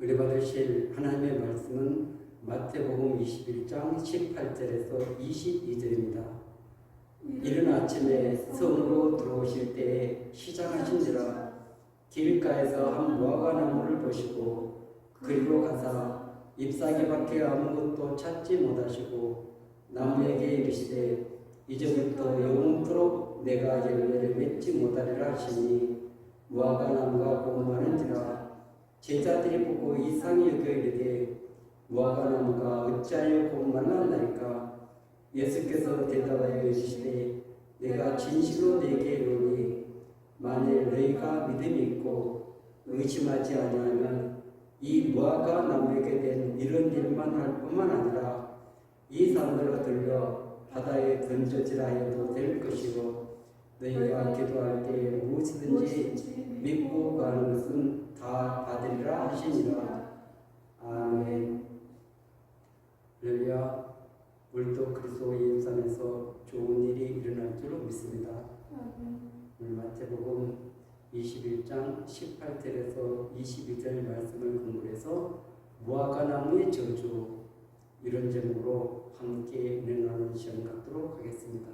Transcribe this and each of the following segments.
은혜 받으실 하나님의 말씀은 마태복음 21장 18절에서 22절입니다. 이른 아침에 성으로 들어오실 때에 시장하신지라 길가에서 한 무화과나무를 보시고 그리로 가사 잎사귀밖에 아무것도 찾지 못하시고 나무에게 이르시되 이제부터 영원토록 내가 열매를 맺지 못하리라 하시니 무화과나무가 고마는지라 제자들이 보고 이상히 여겨 이르되 무화과나무가 어찌하여 고만하나이까. 예수께서 대답하여 이르시되 내가 진실로 네게 이르노니 만일 너희가 믿음이 있고 의심하지 아니하면 이 무화과나무에게 된 이런 일만 할 뿐만 아니라 이 산으로 들려 바다에 던져지라 해도 될 것이고 너희가 기도할 때에 무엇이든지 믿고 가는 것은 다 받으리라 하시니라. 아멘. 할렐루야. 우리도 그리스도 예수 안에서 좋은 일이 일어날 줄로 믿습니다. 오늘 마태복음 21장 18절에서 22절 말씀을 근거해서 무화과나무의 저주 이런 제목으로 함께 나누는 시간 갖도록 하겠습니다.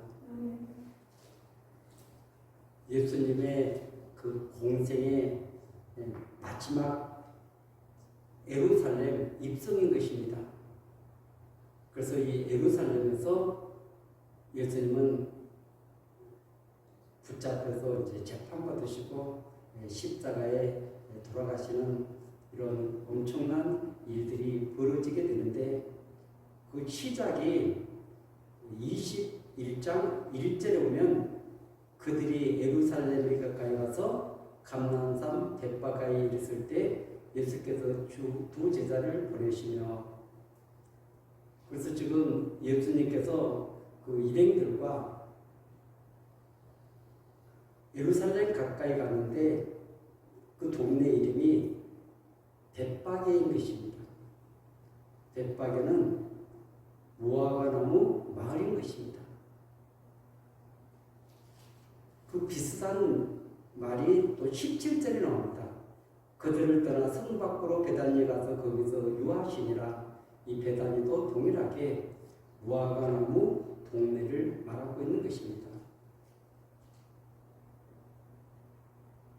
예수님의 그 공생의 마지막 예루살렘 입성인 것입니다. 그래서 이 예루살렘에서 예수님은 붙잡혀서 이제 재판받으시고 십자가에 돌아가시는 이런 엄청난 일들이 벌어지게 되는데 그 시작이 21장 1절에 보면 그들이 예루살렘에 가까이 와서 감람산 벳바가에 이르렀을 때 예수께서 두 제자를 보내시며, 그래서 지금 예수님께서 그 일행들과 예루살렘 가까이 가는데 그 동네 이름이 벳바게인 것입니다. 벳바게는 무화과나무 마을인 것입니다. 그 비슷한 말이 또 17절에 나옵니다. 그들을 떠나 성 밖으로 베다니에 가서 거기서 유하시니라. 이 베다니도 동일하게 무화과나무 동네를 말하고 있는 것입니다.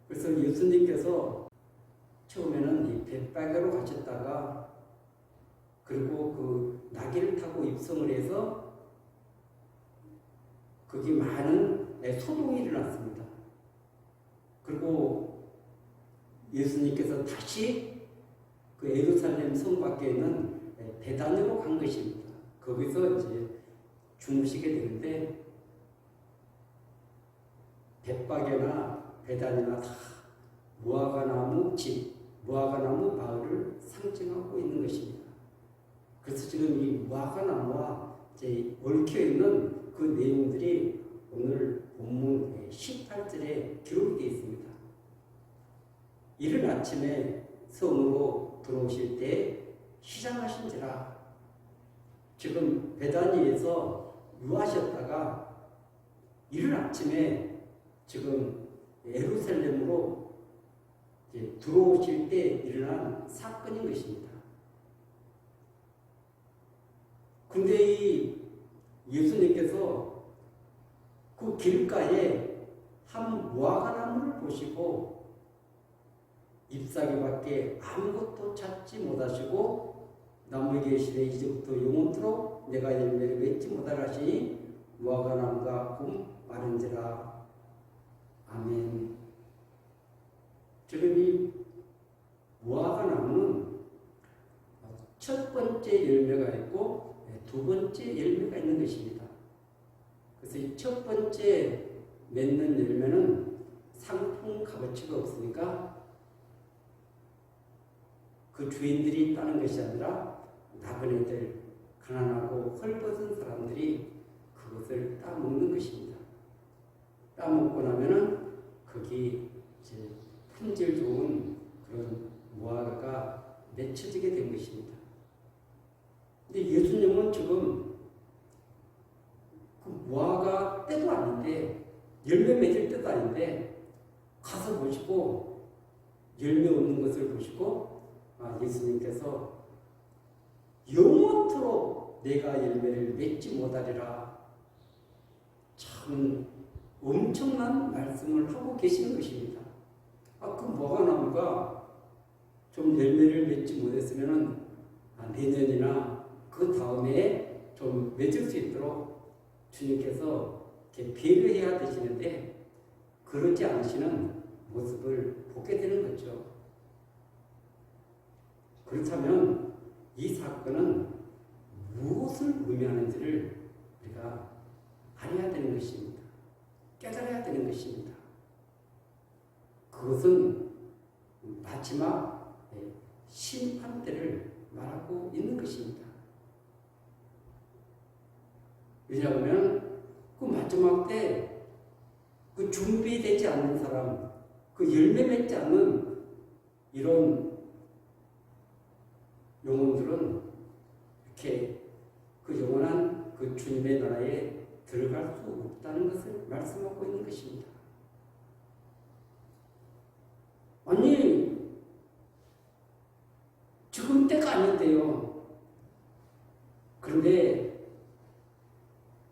그래서 예수님께서 처음에는 이 벳바게로 가셨다가 그리고 그 나귀를 타고 입성을 해서 거기 많은 소동이 일어났습니다. 그리고 예수님께서 다시 그 예루살렘 성 밖에 있는 베다니로 간 것입니다. 거기서 이제 주무시게 되는데 벳바게나 베다니나 다 무화과나무 집, 무화과나무 마을을 상징하고 있는 것입니다. 그래서 지금 이 무화과나무와 이제 얽혀 있는 그 내용들이 오늘 본문 18절에 기록이 되어 있습니다. 이른 아침에 성으로 들어오실 때 시장하신지라. 지금 베다니에서 유하셨다가 이른 아침에 지금 예루살렘으로 이제 들어오실 때 일어난 사건인 것입니다. 근데 이 예수님께서 그 길가에 한 무화과나무를 보시고 잎사귀밖에 아무것도 찾지 못하시고 나무에 계시되 이제부터 영원토록 내가 열매를 맺지 못하라 하시니 무화과나무가 곧 마른지라. 아멘. 지금 이 무화과나무는 첫 번째 열매가 있고 두 번째 열매가 있는 것입니다. 그래서 이 첫 번째 맺는 열매는 상품 값어치가 없으니까 그 주인들이 따는 것이 아니라 나그네들, 가난하고 헐벗은 사람들이 그것을 따먹는 것입니다. 따먹고 나면은 거기 이제 품질 좋은 그런 무화과가 맺혀지게 된 것입니다. 근데 예수님은 지금 그 무화과 때도 아닌데, 열매 맺을 때도 아닌데 가서 보시고 열매 없는 것을 보시고 예수님께서 영원토록 내가 열매를 맺지 못하리라, 참 엄청난 말씀을 하고 계시는 것입니다. 그럼 뭐가 나옵니까? 좀 열매를 맺지 못했으면 내년이나 그 다음에 좀 맺을 수 있도록 주님께서 이렇게 배려해야 되시는데, 그러지 않으시는 모습을 보게 되는 거죠. 그렇다면 이 사건은 무엇을 의미하는지를 우리가 알아야 되는 것입니다. 깨달아야 되는 것입니다. 그것은 마지막 심판 때를 말하고 있는 것입니다. 왜냐하면 그 마지막 때 그 준비되지 않는 사람, 그 열매 맺지 않는 이런 영혼들은 이렇게 그 영원한 그 주님의 나라에 들어갈 수 없다는 것을 말씀하고 있는 것입니다. 아니, 지금 때가 아닌데요. 그런데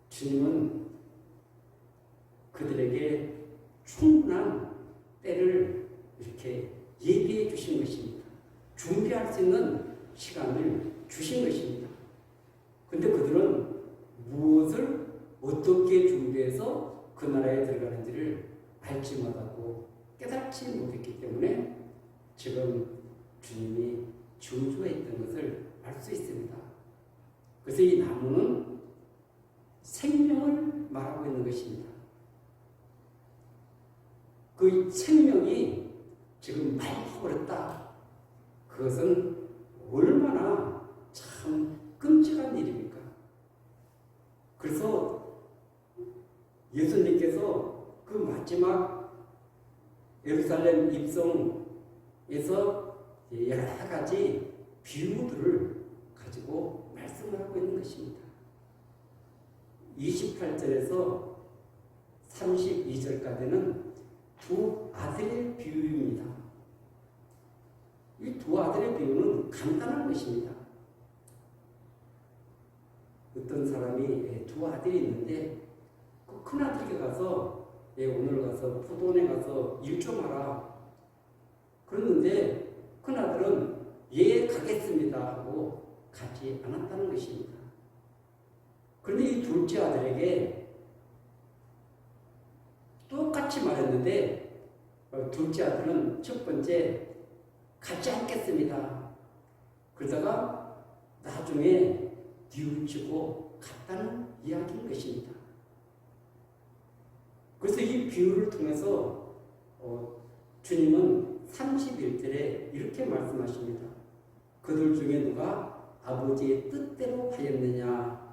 주님은 그들에게 충분한 때를 이렇게 예비해 주신 것입니다. 준비할 수 있는 시간을 주신 것입니다. 그런데 그들은 무엇을 어떻게 준비해서 그 나라에 들어가는지를 알지 못하고 깨닫지 못했기 때문에 지금 주님이 저주했던 것을 알 수 있습니다. 그래서 이 나무는 생명을 말하고 있는 것입니다. 그 생명이 지금 말라버렸다. 그것은 얼마나 참 끔찍한 일입니까? 그래서 예수님께서 그 마지막 예루살렘 입성에서 여러 가지 비유들을 가지고 말씀을 하고 있는 것입니다. 28절에서 32절까지는 두 아들의 비유입니다. 이 두 아들의 비유는 간단한 것입니다. 어떤 사람이 두 아들이 있는데 그 큰 아들에게 가서 오늘 가서 포도원에 가서 일 좀 하라. 그랬는데 큰 아들은 예 가겠습니다 하고 가지 않았다는 것입니다. 그런데 이 둘째 아들에게 똑같이 말했는데 둘째 아들은 첫 번째 가지 않겠습니다. 그러다가 나중에 뉘우치고 갔다는 이야기인 것입니다. 그래서 이 비유를 통해서 주님은 31절에 이렇게 말씀하십니다. 그들 중에 누가 아버지의 뜻대로 하였느냐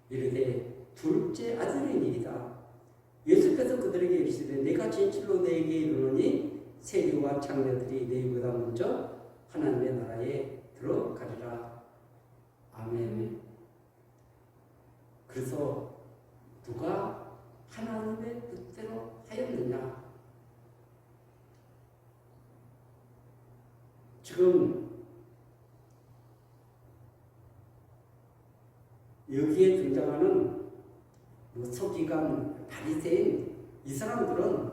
이르되 둘째 아들이니이다. 예수께서 그들에게 이르시되 내가 진실로 너에게 이르노니 세리와 장녀들이 너희보다 먼저 하나님의 나라에 들어가리라. 아멘. 그래서 누가 하나님의 뜻대로 하였느냐? 지금 여기에 등장하는 서기관, 바리새인 이 사람들은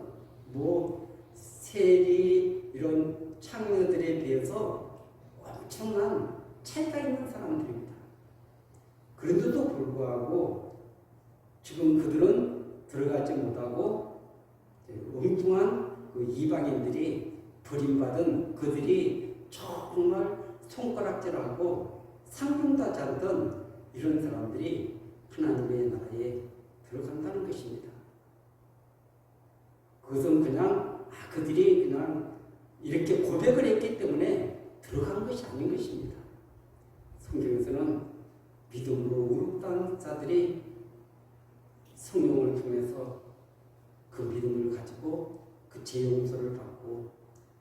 세리 이런 창녀들에 비해서 엄청난 차이가 있는 사람들입니다. 그런데도 불구하고 지금 그들은 들어가지 못하고 엉뚱한 그 이방인들이 버림받은 그들이 정말 손가락질하고 상종다 자르던 이런 사람들이 하나님의 나라에 들어간다는 것입니다. 그것은 그냥 그들이 그냥 이렇게 고백을 했기 때문에 들어간 것이 아닌 것입니다. 성경에서는 믿음으로 의롭다는 자들이 성령을 통해서 그 믿음을 가지고 그 죄 용서를 받고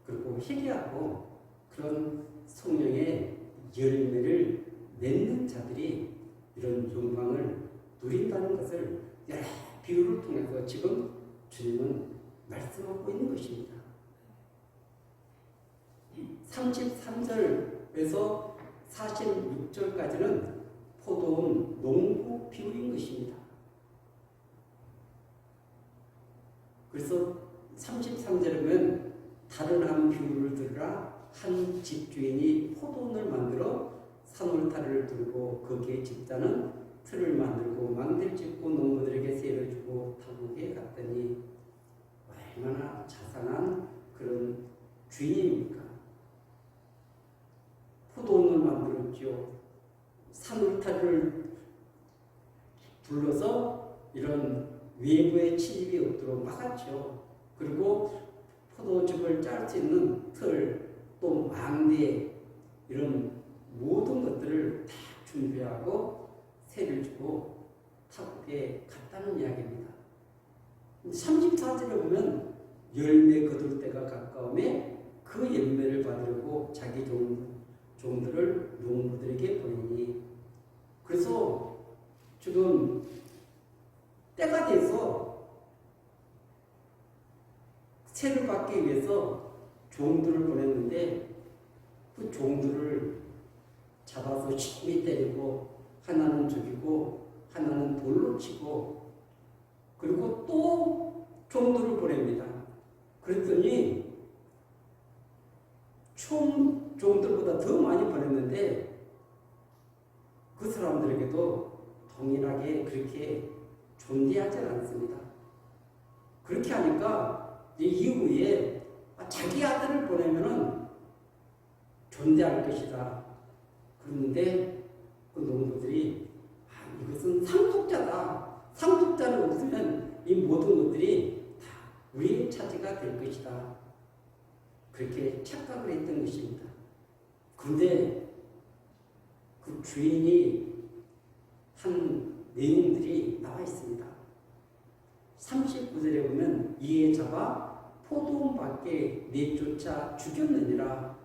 그리고 회개하고 그런 성령의 열매를 맺는 자들이 이런 영광을 누린다는 것을 여러 비유를 통해서 지금 주님은 말씀하고 있는 것입니다. 33절에서 46절까지는 포도원 농부 비유인 것입니다. 그래서 33절에 보면 다른 한 비유를 들으라. 한 집주인이 포도원을 만들어 산울타리를 들고 거기에 집자는 틀을 만들고 망대를 짓고 농부들에게 세를 주고 타국에 갔더니 얼마나 자상한 그런 주인입니까? 포도원을 만들었죠. 산울타리를 둘러서 이런 외부의 침입이 없도록 막았죠. 그리고 포도즙을 짤 수 있는 틀, 또 망대 이런 모든 것들을 다 준비하고 세를 주고 타국에 갔다는 이야기입니다. 34절에 보면 열매 거둘 때가 가까움에 그 열매를 받으려고 자기 종들을 농부들에게 보내니, 그래서 지금 때가 돼서 세를 받기 위해서 종들을 보냈는데 그 종들을 잡아서 심히 때리고 하나는 죽이고 하나는 돌로 치고 그리고 또 종들을 보냅니다. 그랬더니 총 종들보다 더 많이 보냈는데 그 사람들에게도 동일하게 그렇게 존대하지 않습니다. 그렇게 하니까 이후에 자기 아들을 보내면은 존대할 것이다. 그런데 그 농부들이 이것은 상속자다. 상속자는 없으면 이 모든 것들이 다 우리의 차지가 될 것이다. 그렇게 착각을 했던 것입니다. 그런데 그 주인이 한 내용들이 나와 있습니다. 39절에 보면 이에 잡아 포도원 밖에 내쫓아 죽였느니라.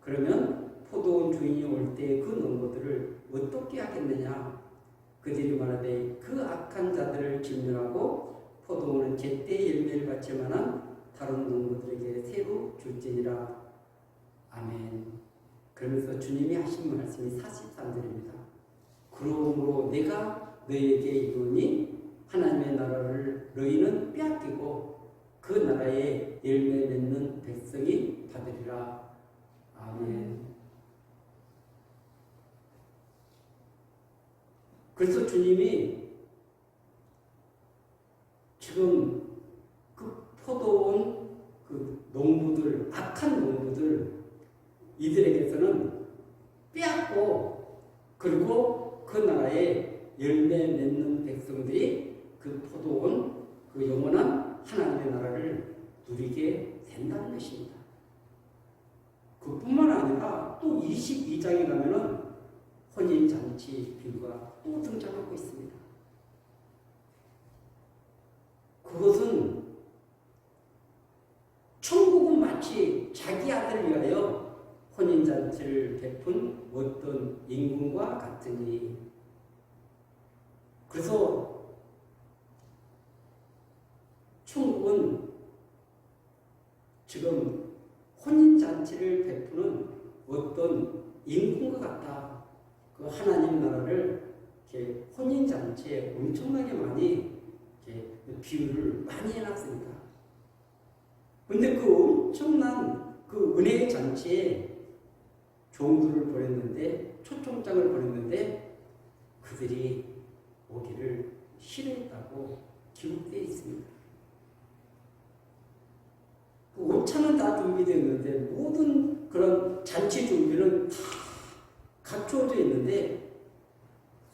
그러면 포도원 주인이 올 때 그 농부들을 어떻게 하겠느냐. 그들이 말하되 그 악한 자들을 진멸하고 포도원은 제때 열매를 받을 만한 다른 농부들에게 새로 줄지니라. 아멘. 그러면서 주님이 하신 말씀이 43절입니다. 그러므로 내가 너희에게 이르노니 하나님의 나라를 너희는 빼앗기고 그 나라에 열매 맺는 백성이 받으리라. 아멘. 그래서 주님이 지금 그 포도원 그 농부들, 악한 농부들 이들에게서는 빼앗고 그리고 그 나라에 열매 맺는 백성들이 그 포도원 그 영원한 하나님의 나라를 누리게 된다는 것입니다. 그뿐만 아니라 또 22장에 가면은 혼인잔치 비유가 또 등장하고 있습니다. 그것은 천국은 마치 자기 아들을 위하여 혼인잔치를 베푼 어떤 임금과 같으니, 그래서 천국은 지금 혼인잔치를 베푸는 어떤 임금과 같다. 그 하나님 나라를 이렇게 혼인잔치에 엄청나게 많이 이렇게 비유를 많이 해놨습니다. 근데 그 엄청난 그 은혜의 잔치에 종들을 보냈는데, 초청장을 보냈는데 그들이 오기를 싫어했다고 기록되어 있습니다. 그 옷차는 다 준비되었는데 모든 그런 잔치 준비는 다 갖추어져 있는데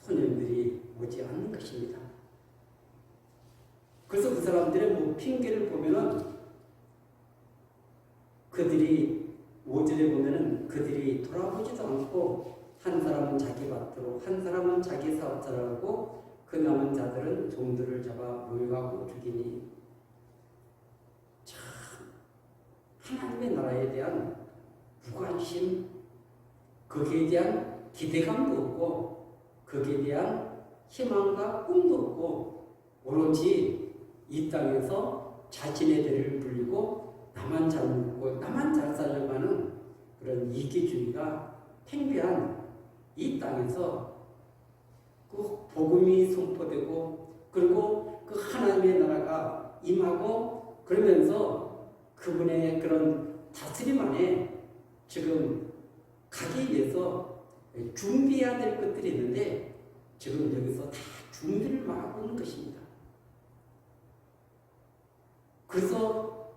손님들이 오지 않는 것입니다. 그래서 그 사람들의 뭐 핑계를 보면은 그들이 5절에 보면은 그들이 돌아보지도 않고 한 사람은 자기 밭으로 한 사람은 자기 사업자를 하고 그 남은 자들은 종들을 잡아 몰가고 죽이니, 참 하나님의 나라에 대한 무관심, 거기에 대한 기대감도 없고 거기에 대한 희망과 꿈도 없고 오로지 이 땅에서 자신의 대를 불리고 나만 잘 먹고 나만 잘 살려고 하는 그런 이기주의가 팽배한 이 땅에서 그 복음이 선포되고 그리고 그 하나님의 나라가 임하고 그러면서 그분의 그런 다스림 안에 지금 가기 위해서 준비해야 될 것들이 있는데 지금 여기서 다 준비를 막 하고 있는 것입니다. 그래서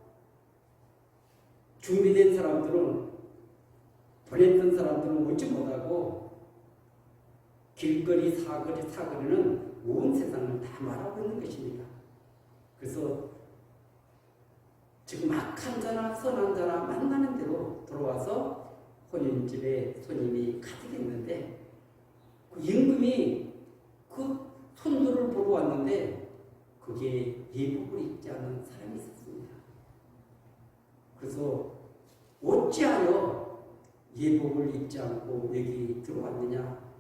준비된 사람들은 보냈던 사람들은 오지 못하고 길거리 사거리는 온 세상을 다 말하고 있는 것입니다. 그래서 지금 악한 자나 선한 자나 만나는 대로 들어와서 혼인집에 손님이 가득 있는데 그 임금이 그 손들을 보러 왔는데 그게 예복을 입지 않은 사람이 있었습니다. 그래서 어찌하여 예복을 입지 않고 여기 들어왔느냐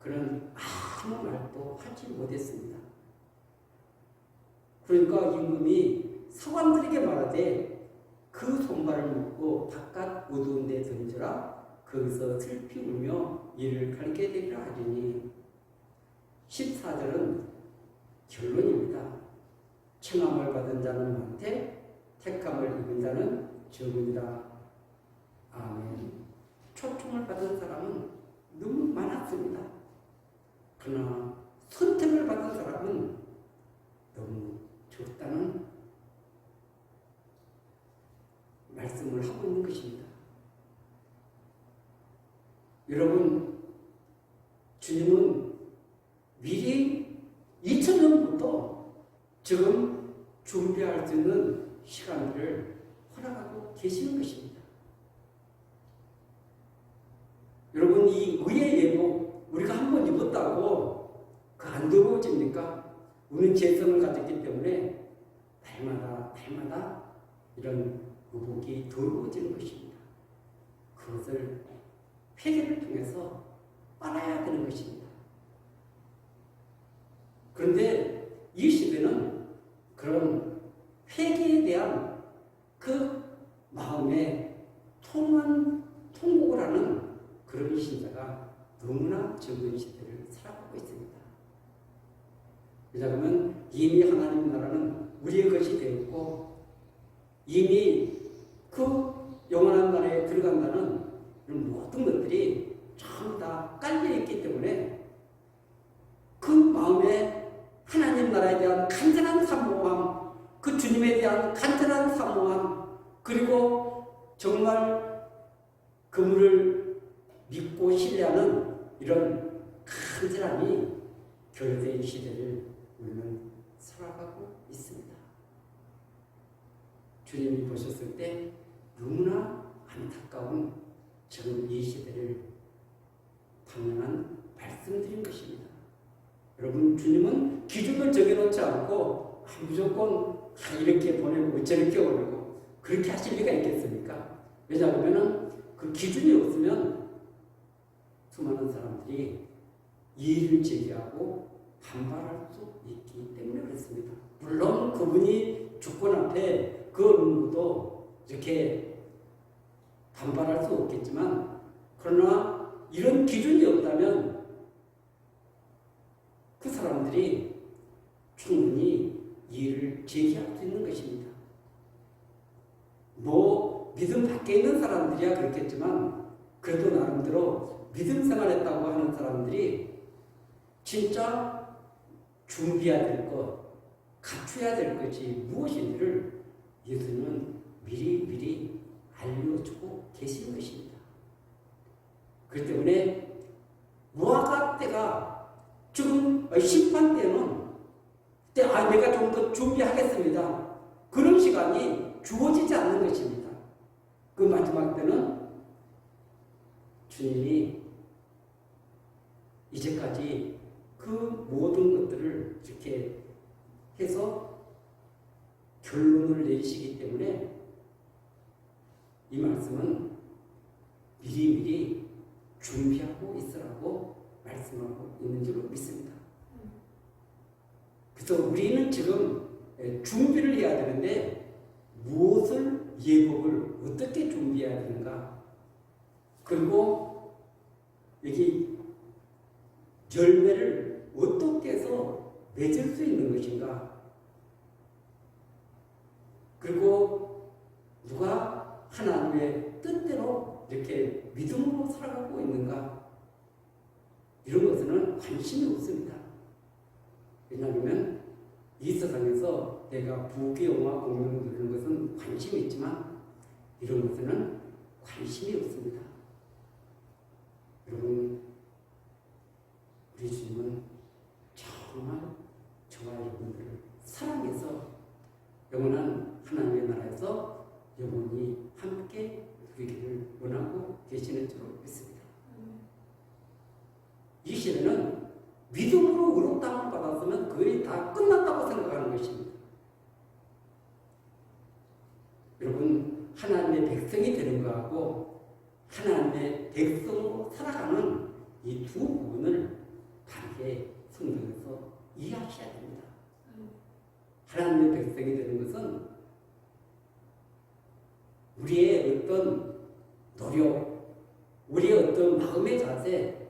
그런 아무 말도 하지 못했습니다. 그러니까 임금이 사관들에게 말하되 그 손발을 묶고 바깥 어두운 데 던져라 거기서 슬피 울며 이를 가르게 되리라 하리니 14절은 결론입니다. 청함을 받은 자는 많되 택함을 입은 자는 적으니라. 아멘. 초청을 받은 사람은 너무 많았습니다. 그러나 선택을 받은 사람은 너무 적다는 말씀을 하고 있는 것입니다. 여러분, 주님은 미리 2000년부터 지금 준비할 수 있는 시간들을 허락하고 계시는 것입니다. 여러분, 이 의의 예복 우리가 한번 입었다고 그 안 더러워집니까? 우리는 재성을 가졌기 때문에 날마다 이런 의복이 더러워지는 것입니다. 그것을 회개를 통해서 빨아야 되는 것입니다. 그런데 이 시대는 그런 회개에 대한 그 마음에 통곡을 하는 그런 신자가 너무나 적은 시대를 살아가고 있습니다. 왜냐하면 이미 하나님 나라는 우리의 것이 되었고 이미 그 영원한 나라에 들어간다는 이런 모든 것들이 전부 다 깔려있기 때문에 그 마음에 하나님 나라에 대한 간절한 사모함, 그 주님에 대한 간절한 사모함, 그리고 정말 그분을 믿고 신뢰하는 이런 간절함이 교회의 시대를 우리는 살아가고 있습니다. 주님이 보셨을 때 너무나 안타까운 지금 이 시대를 당연한 말씀드린 것입니다. 여러분, 주님은 기준을 정해놓지 않고 무조건 이렇게 보내고 저렇게 보내고 그렇게 하실 리가 있겠습니까? 왜냐하면 그 기준이 없으면 수많은 사람들이 이의를 제기하고 반발할 수 있기 때문에 그렇습니다. 물론 그분이 주권 앞에 그 누구도 이렇게 반발할 수 없겠지만 그러나 이런 기준이 없다면 그 사람들이 충분히 이의를 제기할 수 있는 것입니다. 뭐 믿음 밖에 있는 사람들이야 그렇겠지만 그래도 나름대로 믿음 생활했다고 하는 사람들이 진짜 준비해야 될 것, 갖춰야 될 것이 무엇인지를 예수님은 미리 알려주고 계시는 것입니다. 그렇기 때문에 무화과 때가 지금 심판 때는 내가 좀 더 준비하겠습니다. 그런 시간이 주어지지 않는 것입니다. 그 마지막 때는 주님이 이제까지 그 모든 것들을 이렇게 해서 결론을 내리시기 때문에 이 말씀은 미리 준비하고 있으라고 말씀하고 있는 줄로 믿습니다. 그래서 우리는 지금 준비를 해야 되는데 무엇을 예복을 어떻게 준비해야 되는가 그리고 여기 열매를 어떻게 해서 맺을 수 있는 것인가? 그리고 누가 하나님의 뜻대로 이렇게 믿음으로 살아가고 있는가? 이런 것에는 관심이 없습니다. 왜냐하면 이 세상에서 내가 부귀영화 공명을 누리는 것은 관심이 있지만 이런 것에는 관심이 없습니다. 여러분, 우리 주님은 정말 저와 여러분들을 사랑해서 영원한 하나님의 나라에서 영원히 함께 누리기를 원하고 계시는 줄로 믿습니다. 이 시대는 믿음으로 의롭다함을 받았으면 거의 다 끝났다고 생각하는 것입니다. 여러분, 하나님의 백성이 되는 것하고 하나님의 백성으로 살아가는 이 두 부분을 다르게 성경에서 이해하셔야 됩니다. 하나님의 백성이 되는 것은 우리의 어떤 노력, 우리의 어떤 마음의 자세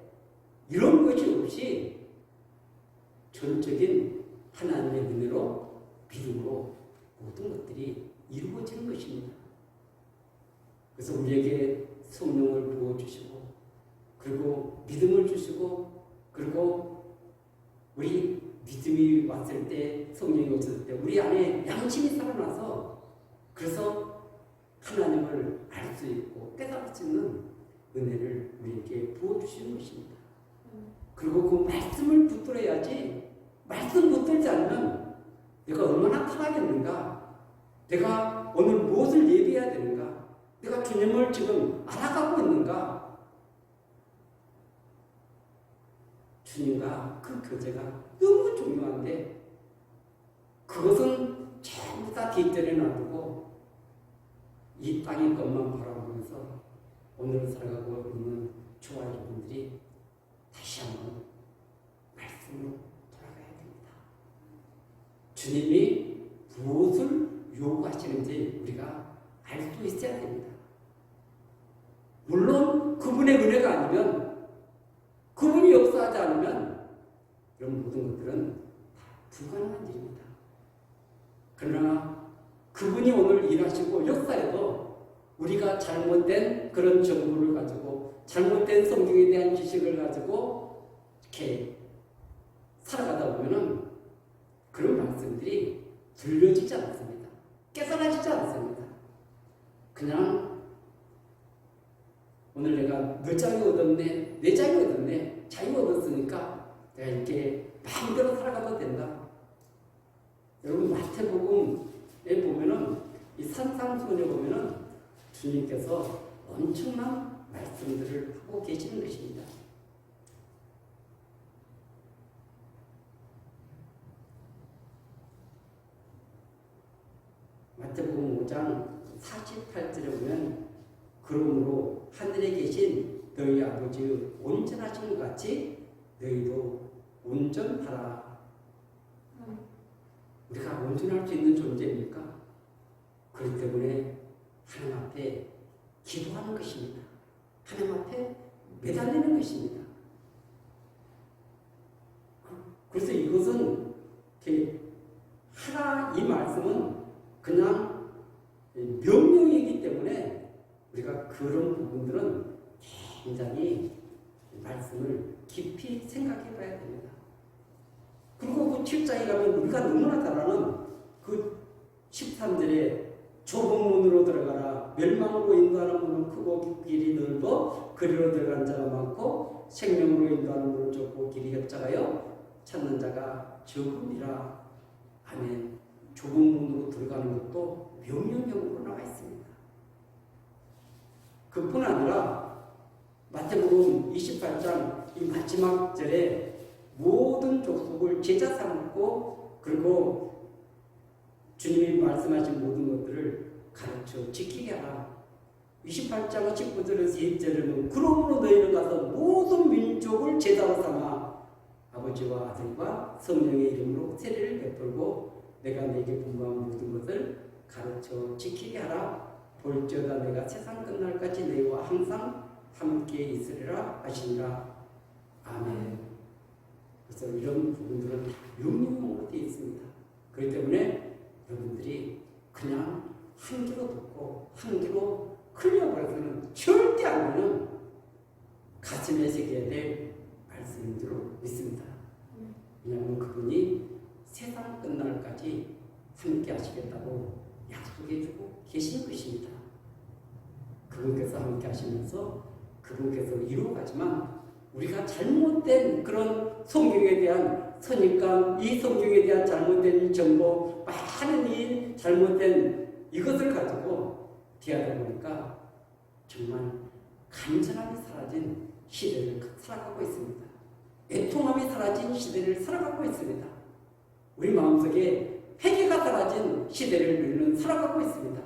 이런 것이 없이 전적인 하나님의 은혜로 믿음으로 모든 것들이 이루어지는 것입니다. 그래서 우리에게 성령을 부어주시고 그리고 믿음을 주시고 그리고 우리 믿음이 왔을 때 성령이 오셨을 때 우리 안에 양심이 살아나서 그래서 하나님을 알 수 있고 깨달을 수 있는 은혜를 우리에게 부어주시는 것입니다. 그리고 그 말씀을 붙들어야지 말씀 붙들지 않으면 내가 얼마나 타락했는가, 내가 오늘 무엇을 예비해야 되는가, 내가 주님을 지금 알아가고 있는가, 주님과 그 교제가 너무 중요한데 그것은 전부 다 뒷전에 놔두고 이 땅의 것만 바라보면서 오늘 살아가고 있는 저와 여러분들이 다시 한번 말씀으로 돌아가야 됩니다. 주님이 무엇을 요구하시는지 우리가 알 수 있어야 됩니다. 물론 그분의 은혜가 아니면 그분이 역사하지 않으면 이런 모든 것들은 다 불가능한 일입니다. 그러나 그분이 오늘 일하시고 역사에도 우리가 잘못된 그런 정보를 가지고 잘못된 성경에 대한 지식을 가지고 이렇게 살아가다 보면은 그런 말씀들이 들려지지 않습니다. 깨달아지지 않습니다. 그냥 오늘 내가 너 자유 얻었네, 내 자유 얻었네, 자유 얻었으니까 내가 이렇게 마음대로 살아가도 된다. 여러분 마태복음에 보면은 이 산상수훈에 보면은 주님께서 엄청난 말씀들을 하고 계시는 것입니다. 마태복음 5장 48절에 보면 그러므로 하늘에 계신 너희 아버지의 온전하신 것 같이 너희도 온전하라. 우리가 온전할 수 있는 존재입니까? 그렇기 때문에 하나님 앞에 기도하는 것입니다. 하나님 앞에 매달리는 것입니다. 그래서 이것은 하나 이 말씀은 그냥 명령이기 때문에 우리가 그런 부분들은 굉장히 말씀을 깊이 생각해 봐야 됩니다. 그리고 그 7장에 가면 우리가 너무나 잘 아는 그 13절에 좁은 문으로 들어가라. 멸망으로 인도하는 문은 크고 길이 넓어 그리로 들어가는 자가 많고 생명으로 인도하는 문은 좁고 길이 협착하여 찾는 자가 적음이라. 아멘. 좁은 문으로 들어가는 것도 명령형으로 나와 있습니다. 그뿐 아니라 마태복음 28장 이 마지막 절에 모든 족속을 제자 삼고 그리고 주님이 말씀하신 모든 것들을 가르쳐 지키게 하라. 28장 19절에서 20절에는 그러므로 너희는 가서 모든 민족을 제자로 삼아 아버지와 아들과 성령의 이름으로 세례를 베풀고 내가 네게 분부한 모든 것을 가르쳐 지키게 하라. 볼지어다 내가 세상 끝날까지 너희와 항상 함께 있으리라 하시니라. 아멘. 그래서 이런 부분들은 유명으로 되어 있습니다. 그렇기 때문에 여러분들이 그냥 한 귀로 듣고 한 귀로 흘려버려서는 절대 안 되는 가슴에 새겨야 될 말씀인 줄 믿습니다. 왜냐하면 그분이 세상 끝날까지 함께 하시겠다고 약속해주고 계신 것입니다. 그분께서 함께 하시면서 그분께서 이루어가지만 우리가 잘못된 그런 성경에 대한 선입관, 이 성경에 대한 잘못된 정보, 많은 이 잘못된 이것을 가지고 대하다 보니까 정말 간절함이 사라진 시대를 살아가고 있습니다. 애통함이 사라진 시대를 살아가고 있습니다. 우리 마음속에 회개가 사라진 시대를 우리는 살아가고 있습니다.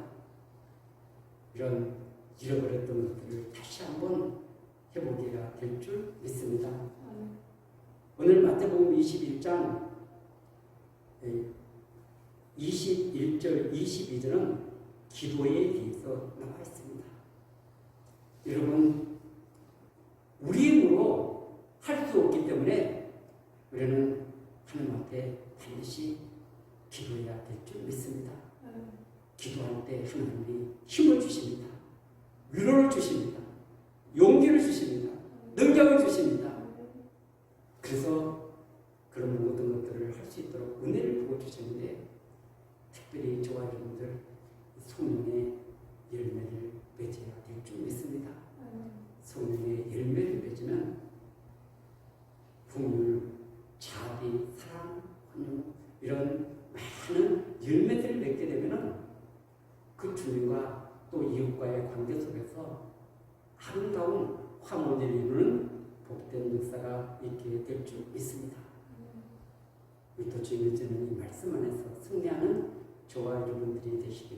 이런 잃어버렸던 것들을 다시 한번 회복해야 될 줄 믿습니다. 오늘 마태복음 21장 21절, 22절은 기도에 대해서 나와 있습니다. 여러분, 우리 힘으로 할 수 없기 때문에 우리는 하나님 앞에 반드시 기도해야 될 줄 믿습니다. 기도할 때 하나님이 힘을 주십니다. 위로를 주십니다. 용기를 주십니다. 능력을 주십니다. 그래서 그런 모든 것들을 할 수 있도록 은혜를 부어주시는데 특별히 저와 여러분들 성령의 열매를 맺어야 될 줄 믿습니다. 성령의 열매를 맺으면 풍율, 자비, 사랑, 환영 이런 많은 열매들을 맺게 되면 그 주님과 또 이웃과의 관계 속에서 아름다운 화목을 이루는 복된 역사가 있게 될 줄 믿습니다. 우리 또 주님의 주는 이 말씀 안에서 승리하는 저와 여러분들이 되시길